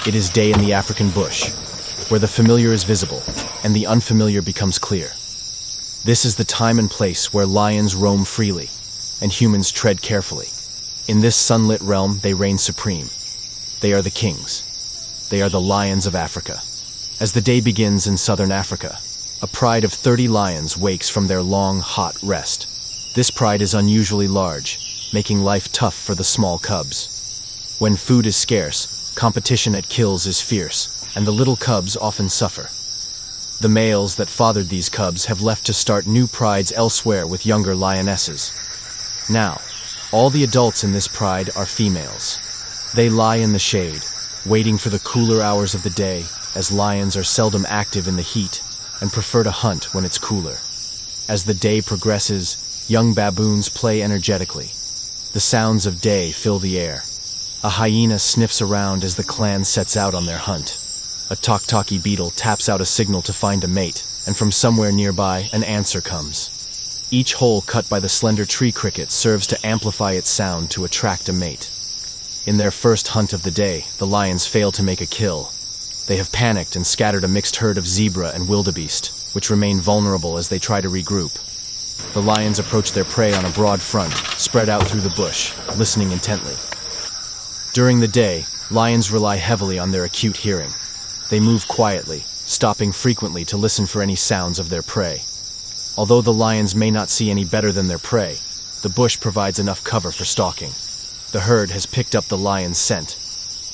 It is day in the African bush, where the familiar is visible and the unfamiliar becomes clear. This is the time and place where lions roam freely and humans tread carefully. In this sunlit realm, they reign supreme. They are the kings. They are the lions of Africa. As the day begins in southern Africa, a pride of 30 lions wakes from their long, hot rest. This pride is unusually large, making life tough for the small cubs. When food is scarce, competition at kills is fierce, and the little cubs often suffer. The males that fathered these cubs have left to start new prides elsewhere with younger lionesses. Now, all the adults in this pride are females. They lie in the shade, waiting for the cooler hours of the day, as lions are seldom active in the heat and prefer to hunt when it's cooler. As the day progresses, young baboons play energetically. The sounds of day fill the air. A hyena sniffs around as the clan sets out on their hunt. A tok-toky beetle taps out a signal to find a mate, and from somewhere nearby, an answer comes. Each hole cut by the slender tree cricket serves to amplify its sound to attract a mate. In their first hunt of the day, the lions fail to make a kill. They have panicked and scattered a mixed herd of zebra and wildebeest, which remain vulnerable as they try to regroup. The lions approach their prey on a broad front, spread out through the bush, listening intently. During the day, lions rely heavily on their acute hearing. They move quietly, stopping frequently to listen for any sounds of their prey. Although the lions may not see any better than their prey, the bush provides enough cover for stalking. The herd has picked up the lion's scent.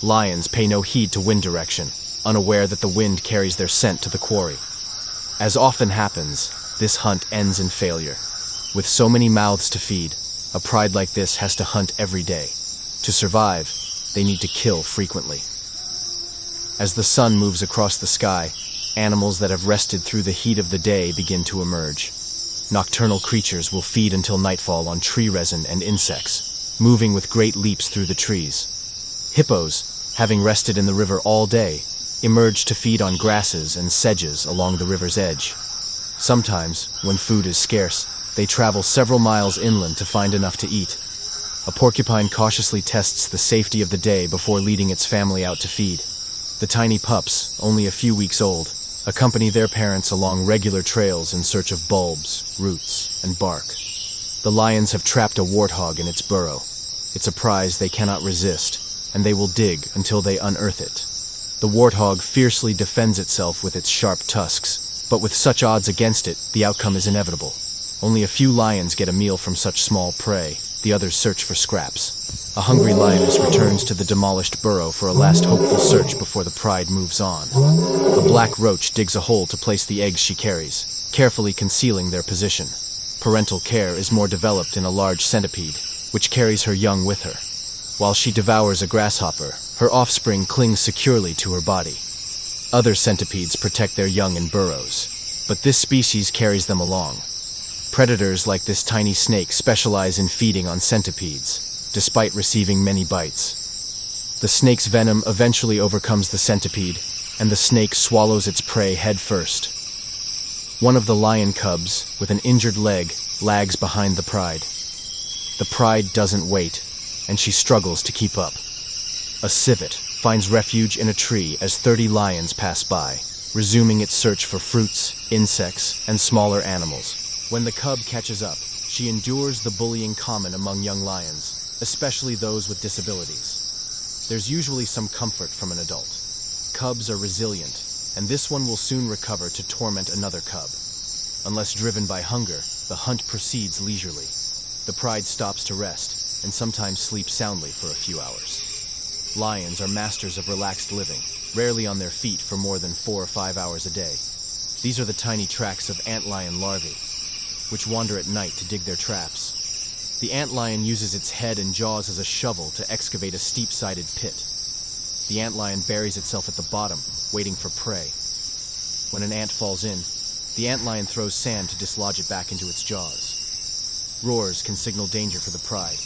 Lions pay no heed to wind direction, unaware that the wind carries their scent to the quarry. As often happens, this hunt ends in failure. With so many mouths to feed, a pride like this has to hunt every day. To survive, they need to kill frequently. As the sun moves across the sky, animals that have rested through the heat of the day begin to emerge. Nocturnal creatures will feed until nightfall on tree resin and insects, moving with great leaps through the trees. Hippos, having rested in the river all day, emerge to feed on grasses and sedges along the river's edge. Sometimes, when food is scarce, they travel several miles inland to find enough to eat. A porcupine cautiously tests the safety of the day before leading its family out to feed. The tiny pups, only a few weeks old, accompany their parents along regular trails in search of bulbs, roots, and bark. The lions have trapped a warthog in its burrow. It's a prize they cannot resist, and they will dig until they unearth it. The warthog fiercely defends itself with its sharp tusks, but with such odds against it, the outcome is inevitable. Only a few lions get a meal from such small prey. The others search for scraps. A hungry lioness returns to the demolished burrow for a last hopeful search before the pride moves on. A black roach digs a hole to place the eggs she carries, carefully concealing their position. Parental care is more developed in a large centipede, which carries her young with her. While she devours a grasshopper, her offspring clings securely to her body. Other centipedes protect their young in burrows, but this species carries them along. Predators like this tiny snake specialize in feeding on centipedes, despite receiving many bites. The snake's venom eventually overcomes the centipede, and the snake swallows its prey head first. One of the lion cubs, with an injured leg, lags behind the pride. The pride doesn't wait, and she struggles to keep up. A civet finds refuge in a tree as 30 lions pass by, resuming its search for fruits, insects, and smaller animals. When the cub catches up, she endures the bullying common among young lions, especially those with disabilities. There's usually some comfort from an adult. Cubs are resilient, and this one will soon recover to torment another cub. Unless driven by hunger, the hunt proceeds leisurely. The pride stops to rest, and sometimes sleeps soundly for a few hours. Lions are masters of relaxed living, rarely on their feet for more than 4 or 5 hours a day. These are the tiny tracks of antlion larvae, which wander at night to dig their traps. The antlion uses its head and jaws as a shovel to excavate a steep-sided pit. The antlion buries itself at the bottom, waiting for prey. When an ant falls in, the antlion throws sand to dislodge it back into its jaws. Roars can signal danger for the pride.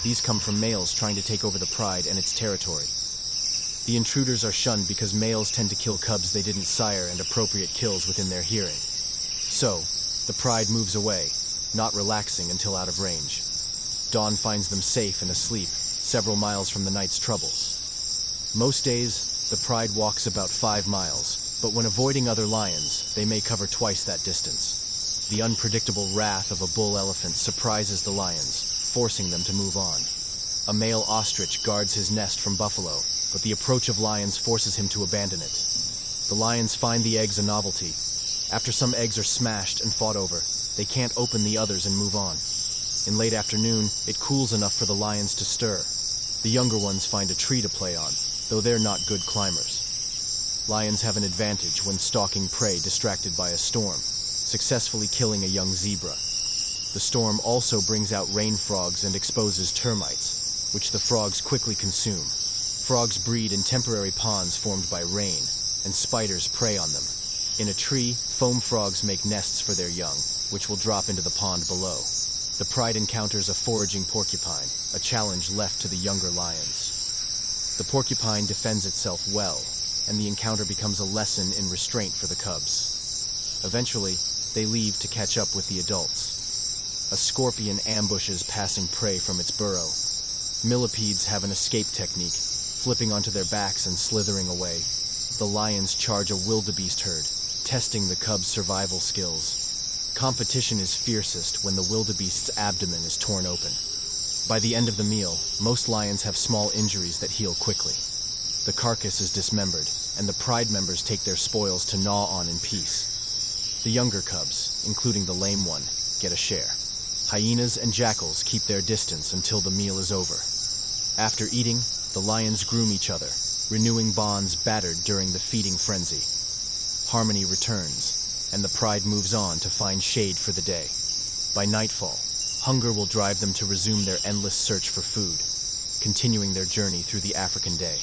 These come from males trying to take over the pride and its territory. The intruders are shunned because males tend to kill cubs they didn't sire and appropriate kills within their hearing. So, the pride moves away, not relaxing until out of range. Dawn finds them safe and asleep, several miles from the night's troubles. Most days, The pride walks about 5 miles, but when avoiding other lions, they may cover twice that distance. The unpredictable wrath of a bull elephant surprises the lions, forcing them to move on. A male ostrich guards his nest from buffalo, but the approach of lions forces him to abandon it. The lions find the eggs a novelty. After some eggs are smashed and fought over, they can't open the others and move on. In late afternoon, it cools enough for the lions to stir. The younger ones find a tree to play on, though they're not good climbers. Lions have an advantage when stalking prey distracted by a storm, successfully killing a young zebra. The storm also brings out rain frogs and exposes termites, which the frogs quickly consume. Frogs breed in temporary ponds formed by rain, and spiders prey on them. In a tree, foam frogs make nests for their young, which will drop into the pond below. The pride encounters a foraging porcupine, a challenge left to the younger lions. The porcupine defends itself well, and the encounter becomes a lesson in restraint for the cubs. Eventually, they leave to catch up with the adults. A scorpion ambushes passing prey from its burrow. Millipedes have an escape technique, flipping onto their backs and slithering away. The lions charge a wildebeest herd, testing the cubs' survival skills. Competition is fiercest when the wildebeest's abdomen is torn open. By the end of the meal, most lions have small injuries that heal quickly. The carcass is dismembered, and the pride members take their spoils to gnaw on in peace. The younger cubs, including the lame one, get a share. Hyenas and jackals keep their distance until the meal is over. After eating, the lions groom each other, renewing bonds battered during the feeding frenzy. Harmony returns, and the pride moves on to find shade for the day. By nightfall, hunger will drive them to resume their endless search for food, continuing their journey through the African day.